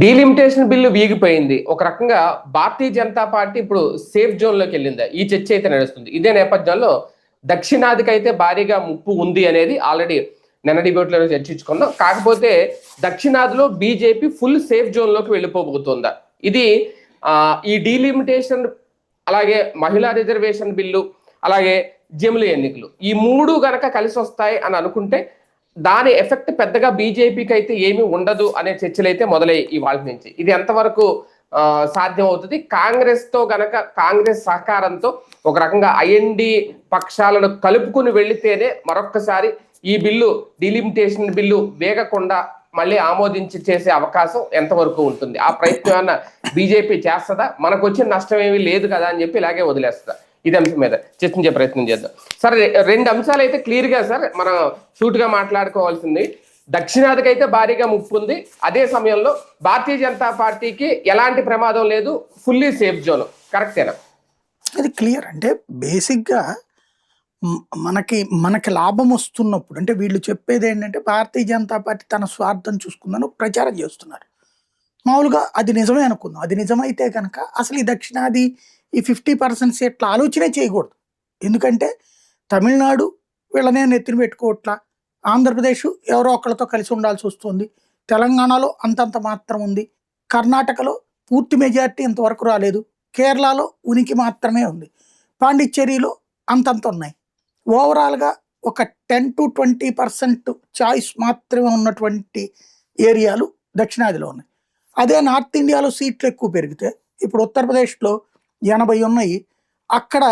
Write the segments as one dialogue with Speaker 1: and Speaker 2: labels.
Speaker 1: Delimitation bill వీగిపోయింది. ఒక రకంగా Bharatiya Janata party ఇప్పుడు సేఫ్ జోన్‌లోకి వెళ్ళిందా? ఈ చర్చ అయితే నడుస్తుంది. ఇదే నేపథ్యంలో దక్షిణాదికైతే భారీగా ముప్పు ఉంది అనేది ఆల్రెడీ నిన్న డిబేట్‌లోనే చర్చించుకున్నాం. కాకపోతే దక్షిణాదిలో బీజేపీ ఫుల్ సేఫ్ జోన్‌లోకి వెళ్ళిపోబోతుందా? ఇది ఈ డీలిమిటేషన్ అలాగే మహిళా రిజర్వేషన్ బిల్లు, అలాగే జమిలి ఎన్నికలు ఈ 3 గనక కలిసొస్తాయి అని అనుకుంటే దాని ఎఫెక్ట్ పెద్దగా బీజేపీకి అయితే ఏమీ ఉండదు అనే చర్చలు అయితే మొదలయ్యాయి ఇవాళ నుంచి. ఇది ఎంతవరకు సాధ్యం అవుతుంది? కాంగ్రెస్ తో గనక కాంగ్రెస్ సహకారంతో ఒక రకంగా ఐఎన్డి పక్షాలను కలుపుకుని వెళితేనే మరొక్కసారి ఈ బిల్లు డిలిమిటేషన్ బిల్లు వేగకుండా మళ్ళీ ఆమోదించి చేసే అవకాశం ఎంతవరకు ఉంటుంది? ఆ ప్రయత్నం ఏమన్నా బీజేపీ చేస్తుందా? మనకు వచ్చిన నష్టం ఏమీ లేదు కదా అని చెప్పి ఇలాగే వదిలేస్తుందా? ఇది అంశం మీద చర్చించే ప్రయత్నం చేద్దాం. సార్, 2 అంశాలు అయితే క్లియర్ గా సార్ మనం షూట్ గా మాట్లాడుకోవాల్సింది. దక్షిణాదికి అయితే భారీగా ముప్పు ఉంది. అదే సమయంలో భారతీయ జనతా పార్టీకి ఎలాంటి ప్రమాదం లేదు, ఫుల్లీ సేఫ్ జోన్. కరెక్టేనా?
Speaker 2: అది క్లియర్. అంటే బేసిక్గా మనకి మనకి లాభం వస్తున్నప్పుడు అంటే వీళ్ళు చెప్పేది ఏంటంటే భారతీయ జనతా పార్టీ తన స్వార్థం చూసుకుందని ప్రచారం చేస్తున్నారు. మామూలుగా అది నిజమే అనుకుందాం. అది నిజమైతే కనుక అసలు ఈ దక్షిణాది ఈ 50% సీట్ల ఆలోచనే చేయకూడదు. ఎందుకంటే తమిళనాడు వీళ్ళనే నెత్తిన పెట్టుకోవట్లా, ఆంధ్రప్రదేశ్ ఎవరో ఒకళ్ళతో కలిసి ఉండాల్సి వస్తుంది, తెలంగాణలో అంతంత మాత్రం ఉంది, కర్ణాటకలో పూర్తి మెజారిటీ ఇంతవరకు రాలేదు, కేరళలో ఉనికి మాత్రమే ఉంది, పాండిచ్చేరిలో అంతంత ఉన్నాయి. ఓవరాల్గా ఒక 10-20% చాయిస్ మాత్రమే ఉన్నటువంటి ఏరియాలు దక్షిణాదిలో ఉన్నాయి. అదే నార్త్ ఇండియాలో సీట్లు ఎక్కువ పెరిగితే ఇప్పుడు ఉత్తరప్రదేశ్లో 80 ఉన్నాయి, అక్కడ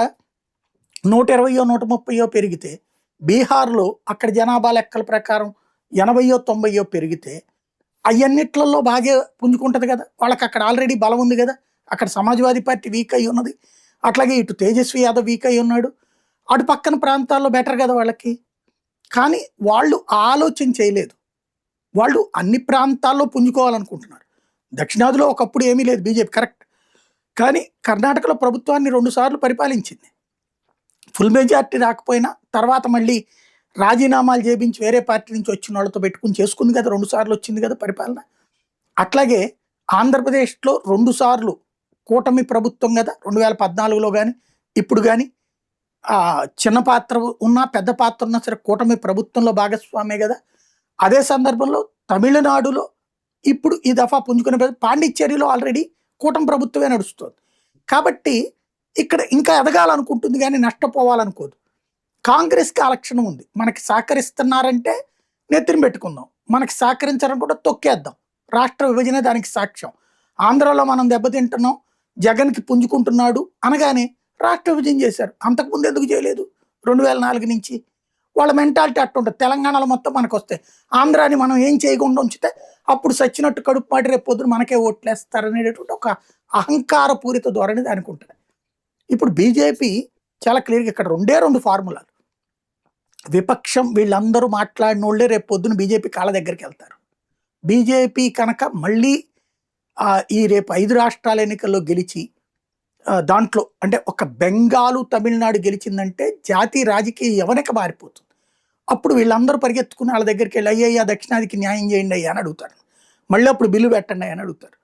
Speaker 2: 120-130 పెరిగితే, బీహార్లో అక్కడ జనాభా లెక్కల ప్రకారం 80-90 పెరిగితే అవన్నిట్లలో బాగా పుంజుకుంటుంది కదా. వాళ్ళకి అక్కడ ఆల్రెడీ బలం ఉంది కదా. అక్కడ సమాజ్వాదీ పార్టీ వీక్ అయి ఉన్నది, అట్లాగే ఇటు తేజస్వి యాదవ్ వీక్ అయి ఉన్నాడు, అటు పక్కన ప్రాంతాల్లో బెటర్ కదా వాళ్ళకి. కానీ వాళ్ళు ఆలోచన చేయలేదు. వాళ్ళు అన్ని ప్రాంతాల్లో పుంజుకోవాలనుకుంటున్నారు. దక్షిణాదిలో ఒకప్పుడు ఏమీ లేదు బీజేపీ, కరెక్ట్. కానీ కర్ణాటకలో ప్రభుత్వాన్ని 2 సార్లు పరిపాలించింది. ఫుల్ మెజార్టీ రాకపోయినా తర్వాత మళ్ళీ రాజీనామాలు చేయించి వేరే పార్టీ నుంచి వచ్చిన వాళ్ళతో పెట్టుకుని చేసుకుంది కదా, 2 సార్లు వచ్చింది కదా పరిపాలన. అట్లాగే ఆంధ్రప్రదేశ్లో 2 సార్లు కూటమి ప్రభుత్వం కదా, 2014లో కానీ ఇప్పుడు కానీ చిన్న పాత్ర ఉన్నా పెద్ద పాత్ర ఉన్నా సరే కూటమి ప్రభుత్వంలో భాగస్వామే కదా. అదే సందర్భంలో తమిళనాడులో ఇప్పుడు ఈ దఫా పుంజుకునే పాండిచ్చేరిలో ఆల్రెడీ కూటమి ప్రభుత్వమే నడుస్తుంది. కాబట్టి ఇక్కడ ఇంకా ఎదగాలనుకుంటుంది కానీ నష్టపోవాలనుకోదు. కాంగ్రెస్కి ఆ లక్షణం ఉంది, మనకి సహకరిస్తున్నారంటే నెత్తిన పెట్టుకుందాం, మనకి సహకరించారనుకుంటే తొక్కేద్దాం. రాష్ట్ర విభజన దానికి సాక్ష్యం. ఆంధ్రాలో మనం దెబ్బతింటున్నాం, జగన్కి పుంజుకుంటున్నాడు అనగానే రాష్ట్ర విభజన చేశారు. అంతకుముందు ఎందుకు చేయలేదు? 2004 నుంచి వాళ్ళ మెంటాలిటీ అట్టుంటుంది. తెలంగాణలో మొత్తం మనకు వస్తాయి, ఆంధ్రాని మనం ఏం చేయకుండా ఉంచితే అప్పుడు సచ్చినట్టు కడుపు పాటి రేపు పొద్దున మనకే ఓట్లేస్తారనేటటువంటి ఒక అహంకారపూరిత ధోరణి దానికి ఉంటుంది. ఇప్పుడు బీజేపీ చాలా క్లియర్గా ఇక్కడ 2 ఫార్ములాలు. విపక్షం వీళ్ళందరూ మాట్లాడిన వాళ్ళే రేపు పొద్దున బీజేపీ కాళ్ళ దగ్గరికి వెళ్తారు. బీజేపీ కనుక మళ్ళీ ఈ రేపు 5 రాష్ట్రాల ఎన్నికల్లో గెలిచి దాంట్లో అంటే ఒక బెంగాలు తమిళనాడు గెలిచిందంటే జాతీయ రాజకీయ యవనిక మారిపోతుంది. అప్పుడు వీళ్ళందరూ పరిగెత్తుకుని వాళ్ళ దగ్గరికి వెళ్ళి అయ్యయ్యా దక్షిణాదికి న్యాయం చేయండి అయ్యా అని అడుగుతారు. మళ్ళీ అప్పుడు బిల్లు పెట్టండి అని అడుగుతారు.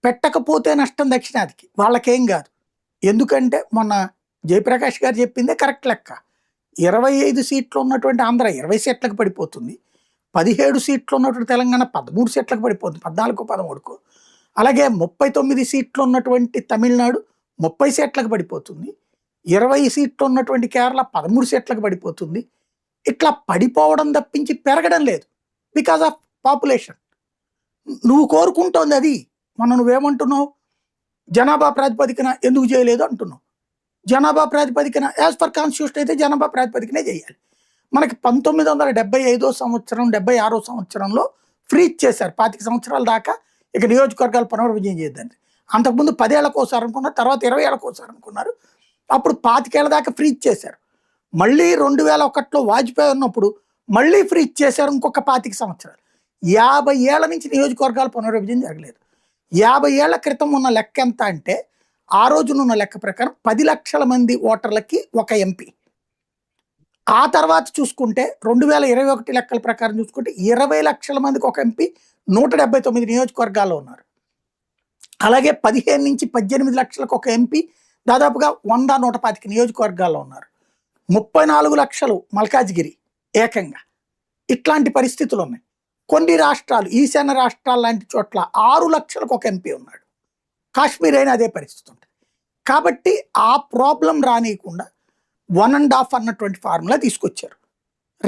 Speaker 2: పెట్టకపోతే నష్టం దక్షిణాదికి, వాళ్ళకేం కాదు. ఎందుకంటే మొన్న జయప్రకాష్ గారు చెప్పిందే కరెక్ట్ లెక్క. 25 సీట్లు ఉన్నటువంటి ఆంధ్ర 20 సీట్లకు పడిపోతుంది, 17 సీట్లు ఉన్నటువంటి తెలంగాణ 13 సీట్లకు పడిపోతుంది, 14-13కు. అలాగే 39 సీట్లు ఉన్నటువంటి తమిళనాడు 30 సీట్లకు పడిపోతుంది, 20 సీట్లు ఉన్నటువంటి కేరళ 13 సీట్లకు పడిపోతుంది. ఇట్లా పడిపోవడం తప్పించి పెరగడం లేదు, బికాజ్ ఆఫ్ పాపులేషన్. నువ్వు కోరుకుంటోంది అది. నువ్వేమంటున్నావు? జనాభా ప్రాతిపదికన ఎందుకు చేయలేదు అంటున్నావు. జనాభా ప్రాతిపదికన యాజ్ పర్ కాన్స్టిట్యూషన్ అయితే జనాభా ప్రాతిపదికనే చేయాలి. మనకి 1975 సంవత్సరం 76 సంవత్సరంలో ఫ్రీజ్ చేశారు 25 సంవత్సరాల దాకా ఇక నియోజకవర్గాలు పునర్విభజన చేయద్దని. అంతకుముందు 10 ఏళ్ళకోసారి అనుకున్నారు, తర్వాత 20 ఏళ్ళకోసారి అనుకున్నారు, అప్పుడు 25 ఏళ్ళ దాకా ఫ్రీజ్ చేశారు. మళ్ళీ 2001లో వాజ్పేయి ఉన్నప్పుడు మళ్ళీ ఫ్రీజ్ చేశారు ఇంకొక 25 సంవత్సరాలు. 50 ఏళ్ల నుంచి నియోజకవర్గాల పునర్విభజన జరగలేదు. 50 ఏళ్ల క్రితం ఉన్న లెక్క ఎంత అంటే ఆ రోజునున్న లెక్క ప్రకారం 10 లక్షల మంది ఓటర్లకి ఒక ఎంపీ. ఆ తర్వాత చూసుకుంటే 2021 లెక్కల ప్రకారం చూసుకుంటే 20 లక్షల మందికి ఒక ఎంపీ 179 నియోజకవర్గాల్లో ఉన్నారు. అలాగే 15 నుంచి 18 లక్షలకు ఒక ఎంపీ, దాదాపుగా 100-125 నియోజకవర్గాల్లో ఉన్నారు. 34 లక్షలు మల్కాజ్గిరి ఏకంగా. ఇట్లాంటి పరిస్థితులు ఉన్నాయి. కొన్ని రాష్ట్రాలు, ఈశాన్య రాష్ట్రాలు లాంటి చోట్ల 6 లక్షలకు ఒక ఎంపీ ఉన్నాడు. కాశ్మీర్ అయినా అదే పరిస్థితి ఉంటుంది. కాబట్టి ఆ ప్రాబ్లం రానియకుండా 1.5 అన్నటువంటి ఫార్ములా తీసుకొచ్చారు.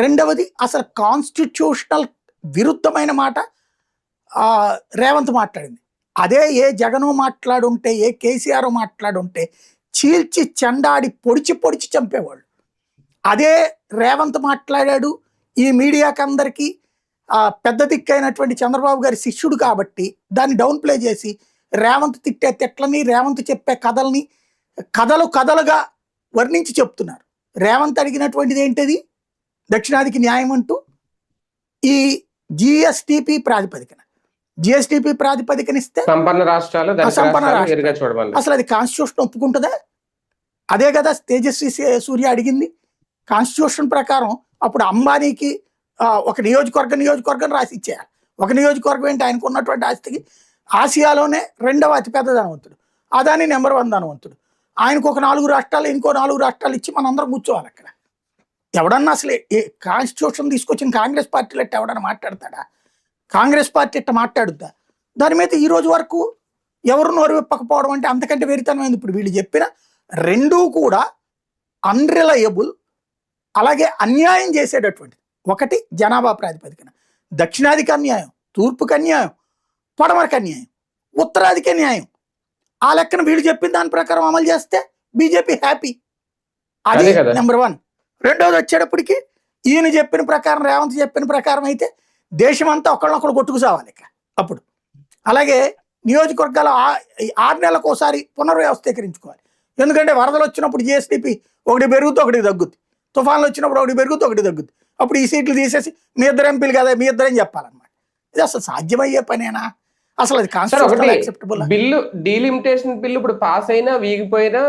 Speaker 2: రెండవది, అసలు కాన్స్టిట్యూషనల్ విరుద్ధమైన మాట రేవంత్ మాట్లాడింది. అదే ఏ జగను మాట్లాడుంటే, ఏ కేసీఆర్ మాట్లాడుంటే చీల్చి చెండాడి పొడిచి పొడిచి చంపేవాళ్ళు. అదే రేవంత్ మాట్లాడాడు. ఈ మీడియాకి అందరికీ పెద్ద దిక్కైనటువంటి చంద్రబాబు గారి శిష్యుడు కాబట్టి దాన్ని డౌన్ ప్లే చేసి రేవంత్ తిట్టే తిట్లని, రేవంత్ చెప్పే కథల్ని కథలుగా వర్ణించి చెప్తున్నారు. రేవంత్ అడిగినటువంటిది ఏంటిది? దక్షిణాదికి న్యాయం అంటూ ఈ జిఎస్టిపి ప్రాతిపదికన ఇస్తే
Speaker 1: సంపన్న రాష్ట్రాలు
Speaker 2: అసలు అది కాన్స్టిట్యూషన్ ఒప్పుకుంటుందా? అదే కదా తేజస్వి సూర్య అడిగింది. కాన్స్టిట్యూషన్ ప్రకారం అప్పుడు అంబానీకి ఒక నియోజకవర్గం రాసి ఇచ్చేయాలి. ఒక నియోజకవర్గం ఏంటి? ఆయనకు ఉన్నటువంటి ఆస్తికి ఆసియాలోనే 2వ అతిపెద్ద ధనవంతుడు, అదాని నెంబర్ 1 ధనవంతుడు. ఆయనకు ఒక 4 రాష్ట్రాలు, ఇంకో 4 రాష్ట్రాలు ఇచ్చి మనందరం కూర్చోవాలి అక్కడ. ఎవడన్నా అసలు కాన్స్టిట్యూషన్ తీసుకొచ్చిన కాంగ్రెస్ పార్టీలో ఎవడన్నా మాట్లాడతాడా? కాంగ్రెస్ పార్టీ ఇట్ట మాట్లాడుద్దా? దాని మీద ఈ రోజు వరకు ఎవరు నోరు విప్పకపోవడం అంటే అంతకంటే వెరితనమైంది. ఇప్పుడు వీళ్ళు చెప్పిన రెండూ కూడా అన్రిలయబుల్, అలాగే అన్యాయం చేసేటటువంటిది. ఒకటి జనాభా ప్రాతిపదికన దక్షిణాదికి అన్యాయం, తూర్పుకి అన్యాయం, పడమరకు అన్యాయం, ఉత్తరాదికి న్యాయం. ఆ లెక్కన వీళ్ళు చెప్పిన దాని ప్రకారం అమలు చేస్తే బీజేపీ హ్యాపీ. అది నెంబర్ 1. రెండోది వచ్చేటప్పటికి ఈయన చెప్పిన ప్రకారం, రేవంత్ చెప్పిన ప్రకారం అయితే దేశమంతా ఒకళ్ళొకళ్ళు కొట్టుకు సావాలి ఇక అప్పుడు. అలాగే నియోజకవర్గాలు 6 నెలలకు ఒకసారి పునర్వ్యవస్థీకరించుకోవాలి. ఎందుకంటే వరదలు వచ్చినప్పుడు జిఎస్టిపి ఒకటి పెరుగుతూ ఒకటి తగ్గుద్ది, తుఫాన్లు వచ్చినప్పుడు ఒకటి పెరుగుతూ ఒకటి తగ్గుద్ది. అప్పుడు ఈ సీట్లు తీసేసి మీ ఇద్దరు ఎంపీలు కదా, మీ ఇద్దరని చెప్పాలన్నమాట. ఇది అసలు సాధ్యమయ్యే పనేనా? అసలు అది constitutional acceptable?
Speaker 1: Bill delimitation bill ఇప్పుడు పాస్ అయినా వీగిపోయినా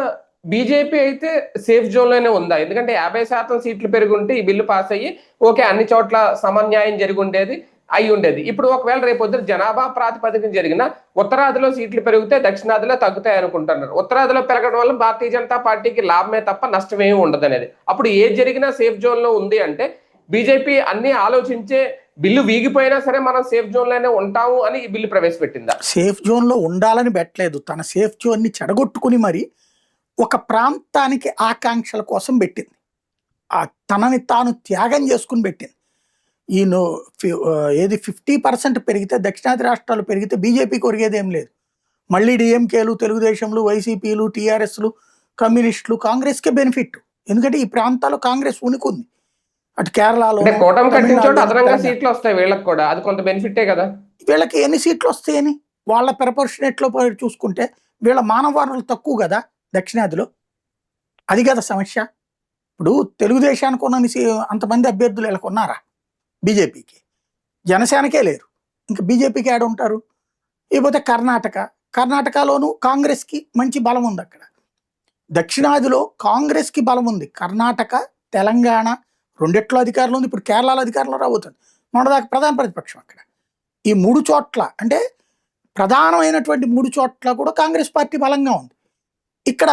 Speaker 1: బీజేపీ అయితే సేఫ్ జోన్ లోనే ఉందా? ఎందుకంటే 50% సీట్లు పెరుగుంటే ఈ బిల్లు పాస్ అయ్యి ఓకే అన్ని చోట్ల సమన్యాయం జరిగి ఉండేది, అయి ఉండేది. ఇప్పుడు ఒకవేళ రేపొద్దు జనాభా ప్రాతిపదికన జరిగిన ఉత్తరాదిలో సీట్లు పెరిగితే దక్షిణాదిలో తగ్గుతాయి అనుకుంటున్నారు. ఉత్తరాదిలో పెరగడం వల్ల భారతీయ జనతా పార్టీకి లాభమే తప్ప నష్టమేమి ఉండదు అనేది. అప్పుడు ఏది జరిగినా సేఫ్ జోన్ లో ఉంది అంటే బీజేపీ అన్ని ఆలోచించే బిల్లు వీగిపోయినా సరే మనం సేఫ్ జోన్ లోనే ఉంటాము అని ఈ బిల్లు ప్రవేశపెట్టిందా?
Speaker 2: సేఫ్ జోన్ లో ఉండాలని పెట్టలేదు, తన సేఫ్ జోన్ ని చెడగొట్టుకుని మరి ఒక ప్రాంతానికి ఆకాంక్షల కోసం పెట్టింది. తనని తాను త్యాగం చేసుకుని పెట్టింది. ఈయన ఏది 50% పెరిగితే, దక్షిణాది రాష్ట్రాలు పెరిగితే బీజేపీకి ఒరిగేది ఏం లేదు. మళ్ళీ డిఎంకేలు, తెలుగుదేశంలు, వైసీపీలు, టీఆర్ఎస్లు, కమ్యూనిస్టులు, కాంగ్రెస్కే బెనిఫిట్. ఎందుకంటే ఈ ప్రాంతాల్లో కాంగ్రెస్ ఉనికుంది. అటు కేరళలో
Speaker 1: సీట్లు వస్తాయి వీళ్ళకి కూడా, అది కొంత బెనిఫిటే కదా.
Speaker 2: వీళ్ళకి ఎన్ని సీట్లు వస్తాయని వాళ్ళ ప్రపోర్షనేట్లో చూసుకుంటే వీళ్ళ మానవ వనరులు తక్కువ కదా దక్షిణాదిలో. అది కదా సమస్య. ఇప్పుడు తెలుగుదేశానికి ఉన్న అంతమంది అభ్యర్థులు వీళ్ళకి ఉన్నారా? బీజేపీకి, జనసేనకే లేరు, ఇంకా బీజేపీకి యాడ్ ఉంటారు. లేకపోతే కర్ణాటకలోనూ కాంగ్రెస్కి మంచి బలం ఉంది. అక్కడ దక్షిణాదిలో కాంగ్రెస్కి బలం ఉంది. కర్ణాటక, తెలంగాణ రెండిట్లో అధికారులు ఉంది. ఇప్పుడు కేరళలో అధికారంలో రాబోతుంది. మొన్నదాకా ప్రధాన ప్రతిపక్షం అక్కడ. ఈ 3 చోట్ల అంటే ప్రధానమైనటువంటి 3 చోట్ల కూడా కాంగ్రెస్ పార్టీ బలంగా ఉంది. ఇక్కడ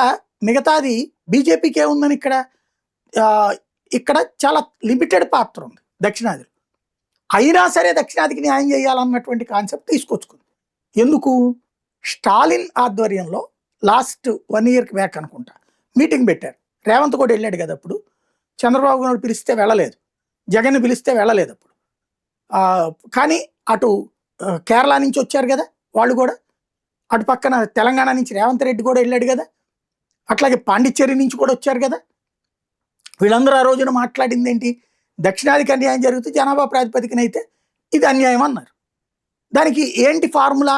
Speaker 2: మిగతాది బీజేపీకి ఏముందని ఇక్కడ చాలా లిమిటెడ్ పాత్ర ఉంది దక్షిణాదిలో. అయినా సరే దక్షిణాదికి న్యాయం చేయాలన్నటువంటి కాన్సెప్ట్ తీసుకొచ్చుకుంది. ఎందుకు? స్టాలిన్ ఆధ్వర్యంలో లాస్ట్ 1 year బ్యాక్ అనుకుంటా మీటింగ్ పెట్టారు. రేవంత్ కూడా వెళ్ళాడు కదా అప్పుడు. చంద్రబాబు నాయుడు పిలిస్తే వెళ్ళలేదు, జగన్ పిలిస్తే వెళ్ళలేదు అప్పుడు. కానీ అటు కేరళ నుంచి వచ్చారు కదా వాళ్ళు కూడా, అటు పక్కన తెలంగాణ నుంచి రేవంత్ రెడ్డి కూడా వెళ్ళాడు కదా, అట్లాగే పాండిచ్చేరి నుంచి కూడా వచ్చారు కదా. వీళ్ళందరూ ఆ రోజున మాట్లాడింది ఏంటి? దక్షిణాదికి అన్యాయం జరిగితే జనాభా ప్రాతిపదికన అయితే ఇది అన్యాయం అన్నారు. దానికి ఏంటి ఫార్ములా?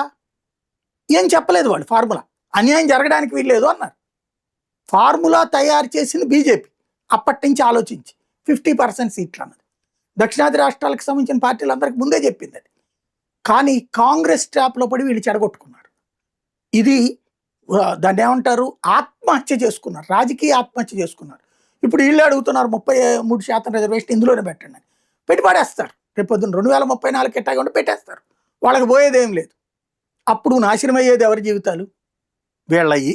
Speaker 2: ఏం చెప్పలేదు వాళ్ళు. ఫార్ములా అన్యాయం జరగడానికి వీల్లేదు అన్నారు. ఫార్ములా తయారు చేసింది బీజేపీ. అప్పటి నుంచి ఆలోచించి 50% సీట్లు అన్నది దక్షిణాది రాష్ట్రాలకు సంబంధించిన పార్టీలందరికీ ముందే చెప్పింది అది. కానీ కాంగ్రెస్ ట్రాప్లో పడి వీళ్ళు చెడగొట్టుకున్నారు. ఇది దాన్ని ఏమంటారు? ఆత్మహత్య చేసుకున్నారు, రాజకీయ ఆత్మహత్య చేసుకున్నారు. ఇప్పుడు వీళ్ళు అడుగుతున్నారు 33% రిజర్వేషన్ ఇందులోనే పెట్టండి అని. పెట్టి పడేస్తారు. రేపు పొద్దున్న 2034 ఎట్టాగా ఉంటే పెట్టేస్తారు. వాళ్ళకి పోయేదేం లేదు. అప్పుడు నాశనం అయ్యేది ఎవరి జీవితాలు? వీళ్ళయి.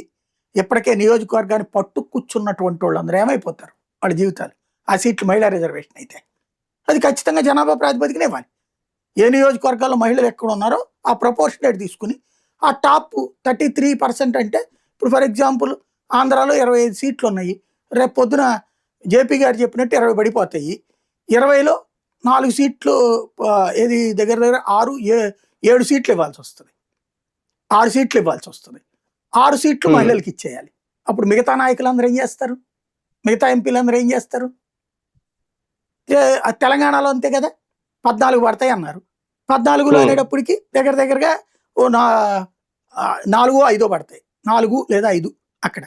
Speaker 2: ఇప్పటికే నియోజకవర్గాన్ని పట్టు కూర్చున్నటువంటి వాళ్ళందరూ ఏమైపోతారు వాళ్ళ జీవితాలు? ఆ సీట్లు మహిళా రిజర్వేషన్ అయితే అది ఖచ్చితంగా జనాభా ప్రాతిపదికన ఇవ్వాలి. ఏ నియోజకవర్గాల్లో మహిళలు ఎక్కడ ఉన్నారో ఆ ప్రపోర్షనేట్ తీసుకుని ఆ టాప్ 33% అంటే ఇప్పుడు ఫర్ ఎగ్జాంపుల్ ఆంధ్రాలో 25 సీట్లు ఉన్నాయి. రేపు పొద్దున జేపీ గారు చెప్పినట్టు 20 పడిపోతాయి. 20లో 4 సీట్లు ఏది దగ్గర దగ్గర 7 సీట్లు ఇవ్వాల్సి వస్తుంది. 6 సీట్లు ఇవ్వాల్సి వస్తుంది. 6 సీట్లు మహిళలకు ఇచ్చేయాలి. అప్పుడు మిగతా నాయకులందరూ ఏం చేస్తారు? మిగతా ఎంపీలందరూ ఏం చేస్తారు? తెలంగాణలో అంతే కదా, 14 పడతాయి అన్నారు. 14లో అనేటప్పటికి దగ్గర దగ్గరగా ఓ 4 5 పడతాయి. 4 లేదా 5 అక్కడ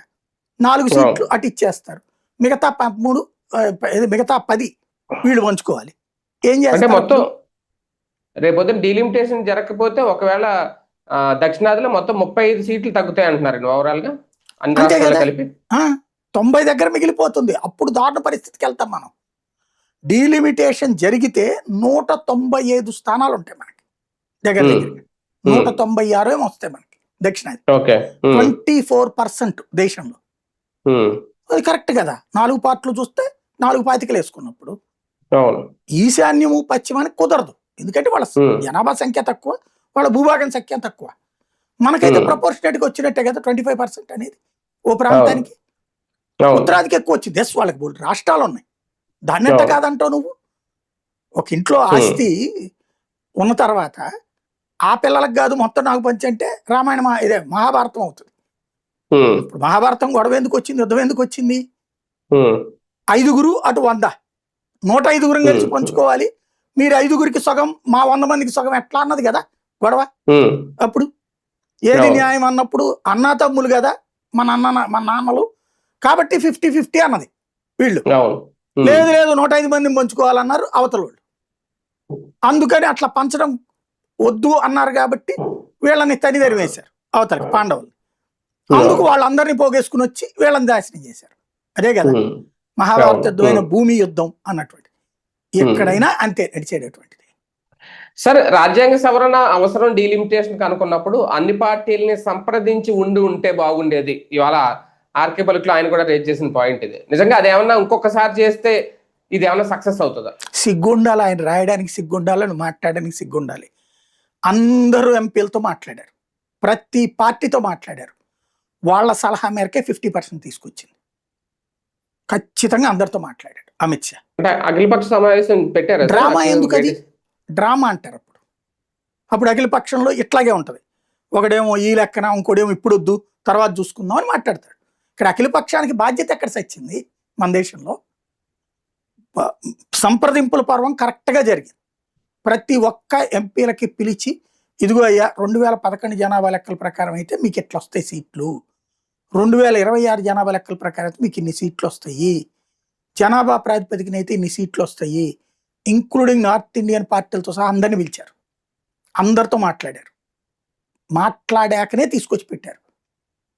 Speaker 2: 4 సీట్లు అటు ఇచ్చేస్తారు. మిగతా 13 మిగతా 10 వీళ్ళు పంచుకోవాలి. ఏం చేస్తారు?
Speaker 1: మొత్తం రేపొద్దున డీలిమిటేషన్ జరగకపోతే ఒకవేళ దక్షిణాదిలో మొత్తం 35 సీట్లు తగ్గుతాయి అంటున్నారు ఓవరాల్ గా అన్ని రాష్ట్రాలు కలిపి.
Speaker 2: 90 దగ్గర మిగిలిపోతుంది. అప్పుడు దారుణ పరిస్థితికి వెళ్తాం మనం. డీలిమిటేషన్ జరిగితే 195 స్థానాలు ఉంటాయి మనకి. దగ్గర దగ్గర 196 ఏమో వస్తాయి మనకి దక్షిణాది. 24% దేశంలో. అది కరెక్ట్ కదా. 4 పార్ట్లు చూస్తే 4 పాతికలు వేసుకున్నప్పుడు ఈశాన్యము పశ్చిమానికి కుదరదు. ఎందుకంటే వాళ్ళ జనాభా సంఖ్య తక్కువ, వాళ్ళ భూభాగం సంఖ్య తక్కువ. మనకైతే ప్రపోర్షనేట్గా వచ్చినట్టే కదా 25% అనేది ఓ ప్రాంతానికి. ఉత్తరాదికి ఎక్కువ వచ్చింది. వాళ్ళకి రాష్ట్రాలు ఉన్నాయి. దాన్ని ఎంత కాదంటావు నువ్వు? ఒక ఇంట్లో ఆస్తి ఉన్న తర్వాత ఆ పిల్లలకు కాదు మొత్తం నాకు పంచి అంటే రామాయణ ఇదే మహాభారతం అవుతుంది. ఇప్పుడు మహాభారతం గొడవ ఎందుకు వచ్చింది? యుద్ధం ఎందుకు వచ్చింది? 5 అటు 100, 105 కలిసి పంచుకోవాలి. మీరు 5 సగం, మా 100 మందికి సగం ఎట్లా అన్నది కదా గొడవ. అప్పుడు ఏది న్యాయం అన్నప్పుడు అన్నా తమ్ములు కదా మన నాన్నలు, కాబట్టి 50-50 అన్నది వీళ్ళు. లేదు లేదు 105 మందిని పంచుకోవాలన్నారు అవతల వాళ్ళు. అందుకని అట్లా పంచడం వద్దు అన్నారు కాబట్టి వీళ్ళని తనిదరి వేశారు అవతలకి పాండవులు. అందుకు వాళ్ళందరినీ పోగేసుకుని వచ్చి వీళ్ళని నాశనం చేశారు. అదే కదా మహాభారత యుద్ధమైన భూమి యుద్ధం అన్నటువంటిది. ఎక్కడైనా అంతే నడిచేటటువంటిది.
Speaker 1: సరే, రాజ్యాంగ సవరణ అవసరం డీలిమిటేషన్ అనుకున్నప్పుడు అన్ని పార్టీలని సంప్రదించి ఉంటే బాగుండేది. ఇవాళ ఆర్కే బల్క్లో ఆయన కూడా రేజ్ చేసిన పాయింట్ ఇది. నిజంగా అదేమన్నా ఇంకొకసారి చేస్తే ఇది ఏమన్నా సక్సెస్ అవుతుందా?
Speaker 2: సిగ్గుండాలి. ఆయన రాయడానికి సిగ్గుండాలని, మాట్లాడడానికి సిగ్గుండాలి. అందరూ ఎంపీలతో మాట్లాడారు, ప్రతి పార్టీతో మాట్లాడారు. వాళ్ళ సలహా మేరకే 50% తీసుకొచ్చింది. ఖచ్చితంగా అందరితో మాట్లాడాడు అమిత్ షా.
Speaker 1: అంటే అఖిలపక్ష సమావేశం పెట్టారు.
Speaker 2: డ్రామా ఎందుకు? అది డ్రామా అంటారు. అప్పుడు అఖిల పక్షంలో ఇట్లాగే ఉంటది. ఒకడేమో ఈ లెక్కన, ఇంకోడేమో ఇప్పుడు వద్దు తర్వాత చూసుకుందాం అని మాట్లాడతాడు. ఇక్కడ అఖిల పక్షానికి బాధ్యత ఎక్కడ సచ్చింది? మన దేశంలో సంప్రదింపుల పర్వం కరెక్ట్గా జరిగింది. ప్రతి ఒక్క ఎంపీలకి పిలిచి, ఇదిగో అయ్యా 2011 జనాభా లెక్కల ప్రకారం అయితే మీకు ఎట్లా వస్తాయి సీట్లు, 2026 జనాభా లెక్కల ప్రకారం అయితే మీకు ఇన్ని సీట్లు వస్తాయి, జనాభా ప్రాతిపదికన అయితే ఇన్ని సీట్లు వస్తాయి, ఇంక్లూడింగ్ నార్త్ ఇండియన్ పార్టీలతో సహా అందరిని పిలిచారు. అందరితో మాట్లాడారు. మాట్లాడాకనే తీసుకొచ్చి పెట్టారు.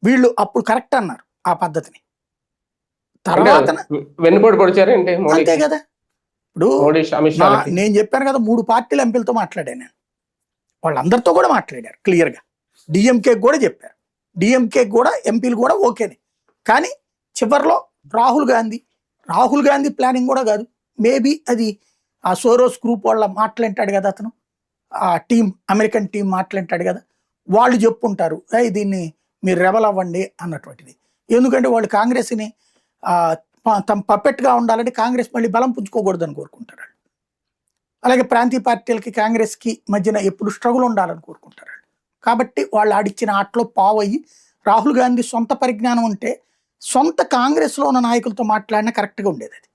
Speaker 2: వీళ్ళు అప్పుడు కరెక్ట్ అన్నారు ఆ పద్ధతిని. తర్వాత అంతే కదా. ఇప్పుడు నేను చెప్పాను కదా 3 పార్టీల ఎంపీలతో మాట్లాడాను నేను. వాళ్ళందరితో కూడా మాట్లాడారు క్లియర్గా. డిఎంకే కూడా చెప్పారు. డిఎంకే కూడా ఎంపీలు కూడా ఓకేనే. కానీ చివరిలో రాహుల్ గాంధీ ప్లానింగ్ కూడా కాదు, మేబీ అది ఆ సోరోస్ గ్రూప్ వాళ్ళ మాట్లాంటాడు కదా అతను, ఆ టీం, అమెరికన్ టీం మాట్లాంటాడు కదా, వాళ్ళు చెప్పుంటారు దీన్ని మీరు రెబల్ అవ్వండి అన్నటువంటిది. ఎందుకంటే వాళ్ళు కాంగ్రెస్ని తమ పప్పెట్గా ఉండాలంటే కాంగ్రెస్ మళ్ళీ బలం పుంజుకోకూడదని కోరుకుంటారు. అలాగే ప్రాంతీయ పార్టీలకి కాంగ్రెస్కి మధ్యన ఎప్పుడు స్ట్రగుల్ ఉండాలని కోరుకుంటారు. కాబట్టి వాళ్ళు ఆడిచ్చిన ఆటలో పావయ్యి రాహుల్ గాంధీ సొంత పరిజ్ఞానం ఉంటే సొంత కాంగ్రెస్లో ఉన్న నాయకులతో మాట్లాడినా కరెక్ట్గా ఉండేది. అది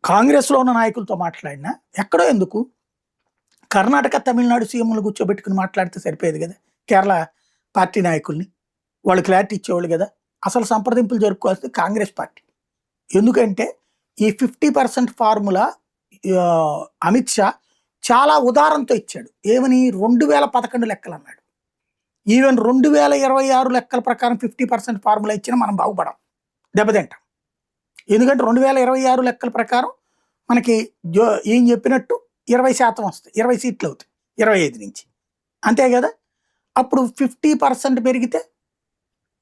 Speaker 2: కాంగ్రెస్లో ఉన్న నాయకులతో మాట్లాడినా ఎక్కడో ఎందుకు కర్ణాటక, తమిళనాడు సీఎంలు కూర్చోబెట్టుకుని మాట్లాడితే సరిపోయేది కదా. కేరళ పార్టీ నాయకుల్ని వాళ్ళు క్లారిటీ ఇచ్చేవాళ్ళు కదా. అసలు సంప్రదింపులు జరుపుకోవాల్సింది కాంగ్రెస్ పార్టీ. ఎందుకంటే ఈ 50% ఫార్ములా అమిత్ షా చాలా ఉదారంతో ఇచ్చాడు. ఏమని? 2011 లెక్కలు అన్నాడు. ఈవెన్ 2026 లెక్కల ప్రకారం 50% ఫార్ములా ఇచ్చినా మనం బాగుపడాం, దెబ్బతింటాం. ఎందుకంటే 2026 లెక్కల ప్రకారం మనకి ఏం చెప్పినట్టు 20% వస్తాయి, 20 సీట్లు అవుతాయి 25 నుంచి, అంతే కదా. అప్పుడు 50% పెరిగితే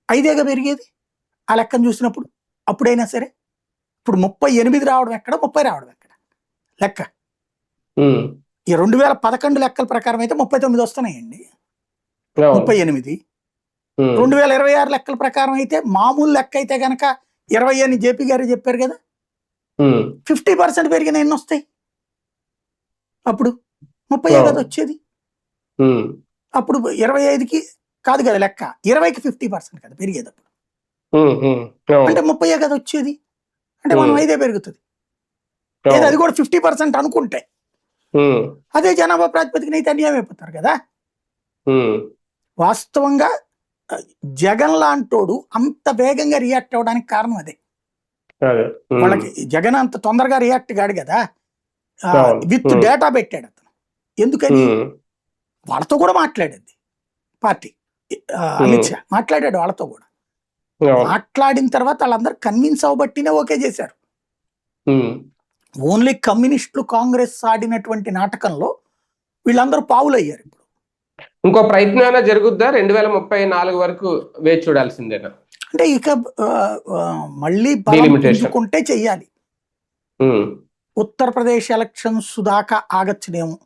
Speaker 2: 5గా పెరిగేది ఆ లెక్కను చూసినప్పుడు. అప్పుడైనా సరే ఇప్పుడు 38 రావడం ఎక్కడ, 30 రావడం ఎక్కడ లెక్క.
Speaker 1: ఉమ్,
Speaker 2: ఈ 2011 లెక్కల ప్రకారం అయితే 39 వస్తున్నాయండి,
Speaker 1: అవును.
Speaker 2: 38.
Speaker 1: ఉమ్,
Speaker 2: 2026 లెక్కల ప్రకారం అయితే మామూలు లెక్క అయితే గనక 20 అని జేపీ గారు చెప్పారు కదా.
Speaker 1: ఉమ్,
Speaker 2: 50% పెరిగిన ఎన్ని వస్తాయి అప్పుడు? 30 కదా వచ్చేది.
Speaker 1: ఉమ్,
Speaker 2: అప్పుడు 25కి కాదు కదా లెక్క, 20కి 50% కదా పెరిగేది అప్పుడు.
Speaker 1: ఉమ్, ఉమ్, అవును.
Speaker 2: అంటే 30 కదా వచ్చేది. అంటే మనం 5 పెరుగుతుంది. ఏది
Speaker 1: అవును.
Speaker 2: అది కూడా 50% అనుకుంటే.
Speaker 1: ఉమ్,
Speaker 2: అదే జనాభా ప్రాతిపదికన అయితే అన్యాయం అయిపోతారు కదా.
Speaker 1: ఉమ్,
Speaker 2: వాస్తవంగా ఆ, జగన్ లాంటోడు అంత వేగంగా రియాక్ట్ అవ్వడానికి కారణం అదే.
Speaker 1: అదే. ఉమ్,
Speaker 2: వాళ్ళకి జగన్ అంత తొందరగా రియాక్ట్ కాడు కదా,
Speaker 1: అవును.
Speaker 2: విత్
Speaker 1: ఉమ్,
Speaker 2: డేటా పెట్టాడు అతను. ఎందుకని?
Speaker 1: ఉమ్,
Speaker 2: వాళ్ళతో కూడా మాట్లాడింది పార్టీ,
Speaker 1: ఉమ్,
Speaker 2: అమిత్ షా మాట్లాడాడు వాళ్ళతో కూడా.
Speaker 1: అవును.
Speaker 2: మాట్లాడిన తర్వాత వాళ్ళందరూ కన్విన్స్ అవ్వబట్టినే ఓకే చేశారు.
Speaker 1: ఉమ్,
Speaker 2: ఓన్లీ కమ్యూనిస్టులు కాంగ్రెస్ ఆడినటువంటి నాటకంలో వీళ్ళందరూ పావులయ్యారు. ఇప్పుడు
Speaker 1: ఇంకో ప్రయత్నం అయినా జరుగుద్దా? 2034 వరకు వేచి చూడాల్సిందేనా?
Speaker 2: అంటే ఇక ఆ, ఆ, మళ్ళీ బలం
Speaker 1: డీలిమిటేషన్.
Speaker 2: పుంజుకుంటే చెయ్యాలి.
Speaker 1: ఉమ్,
Speaker 2: ఉత్తరప్రదేశ్ ఎలక్షన్స్ దాకా ఆగచ్చునేమో.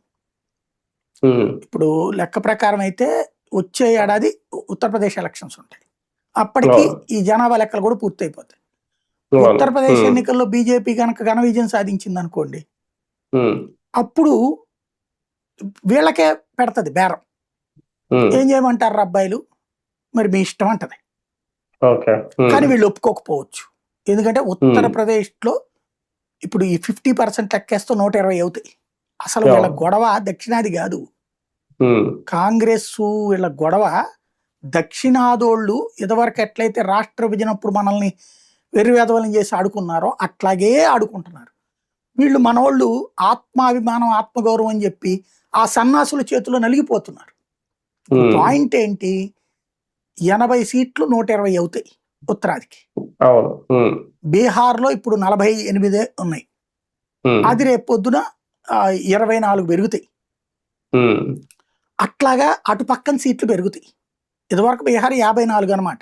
Speaker 1: ఉమ్,
Speaker 2: ఇప్పుడు లెక్క ప్రకారం అయితే వచ్చే ఏడాది ఉత్తరప్రదేశ్ ఎలక్షన్స్ ఉంటాయి. అప్పటికి
Speaker 1: అవును.
Speaker 2: ఈ జనాభా లెక్కలు కూడా పూర్తయిపోతాయి.
Speaker 1: అవును.
Speaker 2: ఉత్తరప్రదేశ్
Speaker 1: ఉమ్,
Speaker 2: ఎన్నికల్లో బీజేపీ కనుక ఘన విజయం సాధించింది అనుకోండి,
Speaker 1: ఉమ్,
Speaker 2: అప్పుడు వీళ్ళకే పెడతది బేరం.
Speaker 1: ఉమ్,
Speaker 2: ఏం చేయమంటారు అబ్బాయిలు, మరి మీ ఇష్టం అంటది.
Speaker 1: ఓకే. ఉమ్,
Speaker 2: కానీ వీళ్ళు ఒప్పుకోకపోవచ్చు. ఎందుకంటే
Speaker 1: ఉమ్,
Speaker 2: ఉత్తరప్రదేశ్లో ఇప్పుడు ఈ 50% లెక్కేస్తూ 120 అవుతాయి. అసలు వీళ్ళ
Speaker 1: అవును.
Speaker 2: గొడవ దక్షిణాది కాదు.
Speaker 1: ఉమ్,
Speaker 2: కాంగ్రెస్ వీళ్ళ గొడవ దక్షిణాదోళ్ళు ఇదివరకు ఎట్లయితే రాష్ట్ర విభజనప్పుడు మనల్ని వెర్రివేదవలం చేసి ఆడుకున్నారో అట్లాగే ఆడుకుంటున్నారు. వీళ్ళు మనోళ్ళు ఆత్మాభిమానం ఆత్మగౌరవం అని చెప్పి ఆ సన్నాసుల చేతిలో నలిగిపోతున్నారు.
Speaker 1: ఉమ్,
Speaker 2: పాయింట్ ఏంటి, 80 సీట్లు 120 అవుతాయి ఉత్తరాదికి.
Speaker 1: అవును. ఉమ్,
Speaker 2: బీహార్లో ఇప్పుడు 48 ఉన్నాయి.
Speaker 1: ఉమ్,
Speaker 2: అది రేపు పొద్దున 24 పెరుగుతాయి.
Speaker 1: ఉమ్,
Speaker 2: అట్లాగా అటు పక్కన సీట్లు పెరుగుతాయి. ఇదివరకు బీహార్ 54 అనమాట.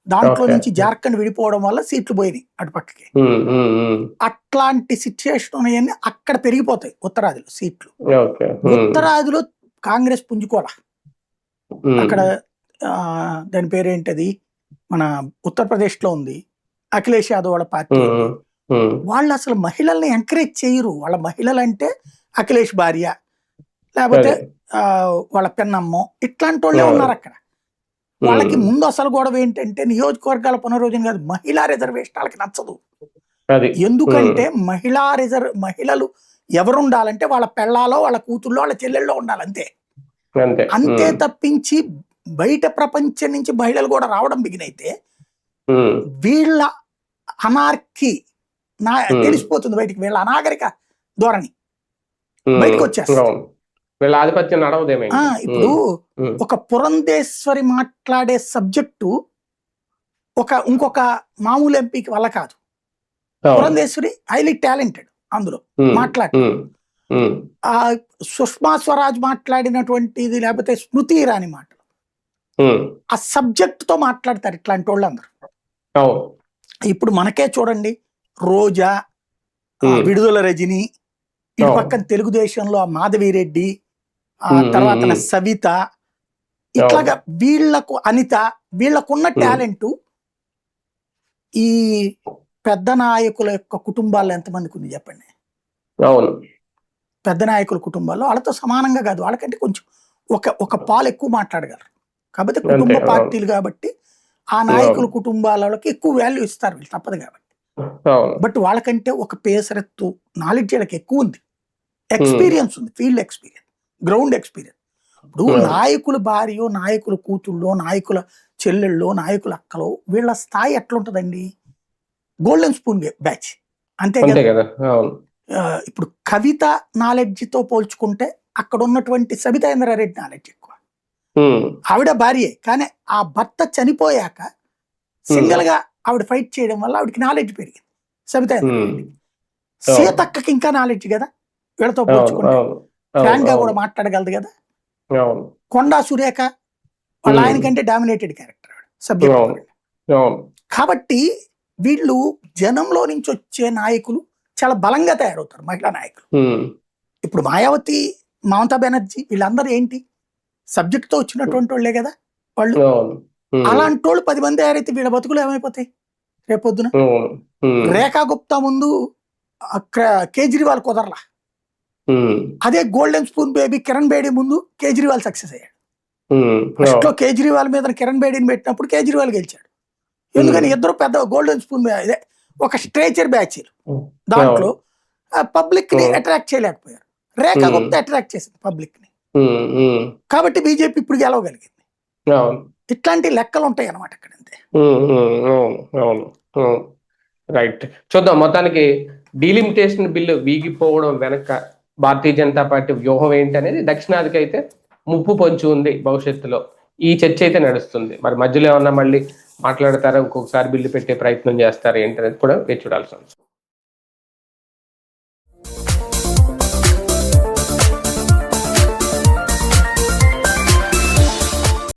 Speaker 2: దాంట్లో
Speaker 1: ఓకే.
Speaker 2: నుంచి జార్ఖండ్ విడిపోవడం వల్ల సీట్లు పోయినాయి అటు పక్కకి.
Speaker 1: ఉమ్, ఉమ్, ఉమ్,
Speaker 2: అట్లాంటి సిచ్యుయేషన్ ఉన్నాయన్నీ అక్కడ పెరిగిపోతాయి ఉత్తరాదిలో సీట్లు.
Speaker 1: ఓకే. ఉమ్,
Speaker 2: ఉత్తరాదిలో కాంగ్రెస్ పుంజుకోవాల.
Speaker 1: ఉమ్,
Speaker 2: అక్కడ ఆ, దాని పేరేంటది, మన ఉత్తరప్రదేశ్లో ఉంది, అఖిలేష్ యాదవ్ వాళ్ళ పార్టీ
Speaker 1: ఉమ్,
Speaker 2: ఉంది.
Speaker 1: ఉమ్,
Speaker 2: వాళ్ళు అసలు మహిళల్ని ఎంకరేజ్ చేయరు. వాళ్ళ మహిళలు అంటే అఖిలేష్ భార్య, లేకపోతే
Speaker 1: అదే.
Speaker 2: ఆ, వాళ్ళ పెన్నమ్మో, ఇట్లాంటి వాళ్ళే
Speaker 1: ఉమ్,
Speaker 2: ఉన్నారు అక్కడ. వాళ్ళకి
Speaker 1: ఉమ్,
Speaker 2: ముందు అసలు గొడవ ఏంటంటే నియోజకవర్గాల పునర్విభజన కాదు, మహిళా రిజర్వేషన్ వాళ్ళకి నచ్చదు.
Speaker 1: అది. ఉమ్,
Speaker 2: ఎందుకంటే మహిళలు ఎవరు ఉండాలంటే వాళ్ళ పెళ్ళాలో, వాళ్ళ కూతుళ్ళో, వాళ్ళ చెల్లెళ్ళలో ఉండాలి అంతే.
Speaker 1: అంతే.
Speaker 2: అంతే
Speaker 1: ఉమ్,
Speaker 2: తప్పించి బయట ప్రపంచం నుంచి మహిళలు కూడా రావడం బిగినైతే
Speaker 1: ఉమ్,
Speaker 2: వీళ్ళ అనార్కీ నా
Speaker 1: ఉమ్,
Speaker 2: తెలిసిపోతుంది బయటికి. వీళ్ళ అనాగరిక ధోరణి
Speaker 1: ఉమ్,
Speaker 2: బయటకు వచ్చేస్తుంది.
Speaker 1: అవును. వీళ్ళ ఆధిపత్యం నడవదేమో ఇంకా.
Speaker 2: ఇప్పుడు
Speaker 1: ఉమ్,
Speaker 2: ఒక పురంధేశ్వరి మాట్లాడే సబ్జెక్టు ఇంకొక మామూలు ఎంపీకి వల్ల కాదు.
Speaker 1: అవును.
Speaker 2: పురంధేశ్వరి హైలీ టాలెంటెడ్ అందులో
Speaker 1: ఉమ్,
Speaker 2: మాట్లాడటం.
Speaker 1: ఉమ్, ఉమ్,
Speaker 2: ఆ సుష్మా స్వరాజ్ మాట్లాడినటువంటిది, లేకపోతే స్మృతి ఇరానీ మాటలు,
Speaker 1: ఉమ్,
Speaker 2: ఆ సబ్జెక్ట్ తో మాట్లాడతారు ఇట్లాంటి వాళ్ళందరూ.
Speaker 1: అవును.
Speaker 2: ఇప్పుడు మనకే చూడండి, రోజా,
Speaker 1: ఉమ్,
Speaker 2: విడుదల రజని, ఇటు
Speaker 1: అవును.
Speaker 2: పక్కన తెలుగుదేశంలో ఆ మాధవిరెడ్డి, ఆ
Speaker 1: ఉమ్, ఉమ్,
Speaker 2: తర్వాత
Speaker 1: ఉమ్,
Speaker 2: సవిత,
Speaker 1: అవును.
Speaker 2: ఇట్లాగా వీళ్ళకు అనిత, వీళ్ళకున్న
Speaker 1: ఉమ్,
Speaker 2: టాలెంట్ ఈ పెద్ద నాయకుల యొక్క కుటుంబాల్లో ఎంతమందికి ఉంది చెప్పండి.
Speaker 1: అవును.
Speaker 2: పెద్ద నాయకుల కుటుంబాల్లో వాళ్ళతో సమానంగా కాదు, వాళ్ళకంటే కొంచెం ఒక పాలు ఎక్కువ మాట్లాడగలరు. కాకపోతే కుటుంబ
Speaker 1: అంతే. అవును.
Speaker 2: పార్టీలు కాబట్టి ఆ నాయకుల
Speaker 1: అవును.
Speaker 2: కుటుంబాలకి ఎక్కువ వాల్యూ ఇస్తారు వీళ్ళు, తప్పదు కాబట్టి.
Speaker 1: అవును.
Speaker 2: బట్ వాళ్ళకంటే ఒక పేసరెత్తు నాలెడ్జ్ వాళ్ళకి ఎక్కువ ఉంది,
Speaker 1: ఉమ్,
Speaker 2: ఎక్స్పీరియన్స్ ఉంది, ఫీల్డ్ ఎక్స్పీరియన్స్, గ్రౌండ్ ఎక్స్పీరియన్స్. ఇప్పుడు
Speaker 1: అవును.
Speaker 2: నాయకుల భార్యో, నాయకుల కూతుళ్ళో, నాయకుల చెల్లెళ్ళో, నాయకుల అక్కలో వీళ్ళ స్థాయి ఎట్లుంటుందండి? గోల్డెన్ స్పూన్ బ్యాచ్ అంతే
Speaker 1: అంతే
Speaker 2: కదా.
Speaker 1: కదా. అవును.
Speaker 2: ఇప్పుడు కవిత నాలెడ్జ్తో పోల్చుకుంటే అక్కడ ఉన్నటువంటి సబితా ఇంద్రారెడ్డి నాలెడ్జ్ ఎక్కువ.
Speaker 1: ఉమ్,
Speaker 2: ఆవిడ భార్యే, కానీ ఆ భర్త చనిపోయాక
Speaker 1: ఉమ్,
Speaker 2: సింగిల్ గా ఆవిడ ఫైట్ చేయడం వల్ల ఆవిడకి నాలెడ్జ్ పెరిగింది. సబితా
Speaker 1: ఉమ్,
Speaker 2: ఇంద్రారెడ్డి,
Speaker 1: అవును.
Speaker 2: సీతక్కకి ఇంకా నాలెడ్జ్ కదా వీళ్ళతో
Speaker 1: అవును.
Speaker 2: పోల్చుకుంటే.
Speaker 1: అవును. అవును.
Speaker 2: ఫ్రాంక్ గా కూడా
Speaker 1: అవును.
Speaker 2: మాట్లాడగలదు కదా.
Speaker 1: అవును.
Speaker 2: కొండా సురేఖ వాళ్ళ ఆయన కంటే డామినేటెడ్ క్యారెక్టర్ సబ్జెక్ట్.
Speaker 1: అవును.
Speaker 2: కాబట్టి వీళ్ళు జనంలో నుంచి వచ్చే నాయకులు చాలా బలంగా తయారవుతారు, మహిళా నాయకులు. ఇప్పుడు మాయావతి, మమతా బెనర్జీ వీళ్ళందరూ ఏంటి సబ్జెక్ట్ తో వచ్చినటువంటి వాళ్ళే కదా వాళ్ళు. అలాంటి వాళ్ళు 10 మంది తయారైతే వీళ్ళ బతుకులు ఏమైపోతాయి రేపొద్దున. రేఖా గుప్తా ముందు కేజ్రీవాల్ కుదరలా, అదే golden spoon baby Kiran Bedi ముందు కేజ్రీవాల్ సక్సెస్ అయ్యాడు. ఫస్ట్ లో కేజ్రీవాల్ మీద కిరణ్ బేడీని పెట్టినప్పుడు కేజ్రీవాల్ గెలిచాడు. ఎందుకని ఇద్దరు పెద్ద గోల్డెన్ స్పూన్ ఒక స్ట్రేచర్ బ్యాచ్, దాంట్లో పబ్లిక్ ని అట్రాక్ట్ చేయలేకపోయారు. రేఖా గుప్తా అట్రాక్ట్ చేసింది పబ్లిక్ ని, కాబట్టి బీజేపీ ఇప్పుడు గెలవగలిగింది. ఇట్లాంటి లెక్కలు ఉంటాయి అన్నమాట అక్కడ. అంతే.
Speaker 1: రైట్, చూద్దాం. మొత్తానికి డీలిమిటేషన్ బిల్లు వీగిపోవడం వెనక భారతీయ జనతా పార్టీ వ్యూహం ఏంటి అనేది దక్షిణాదికి అయితే ముప్పు పొంచి ఉంది భవిష్యత్తులో. ఈ చర్చ అయితే నడుస్తుంది. మరి మధ్యలో ఏమన్నా మళ్ళీ మాట్లాడతారా, ఇంకొకసారి బిల్లు పెట్టే ప్రయత్నం చేస్తారా ఏంటనేది కూడా వేచి చూడాల్సి ఉంది.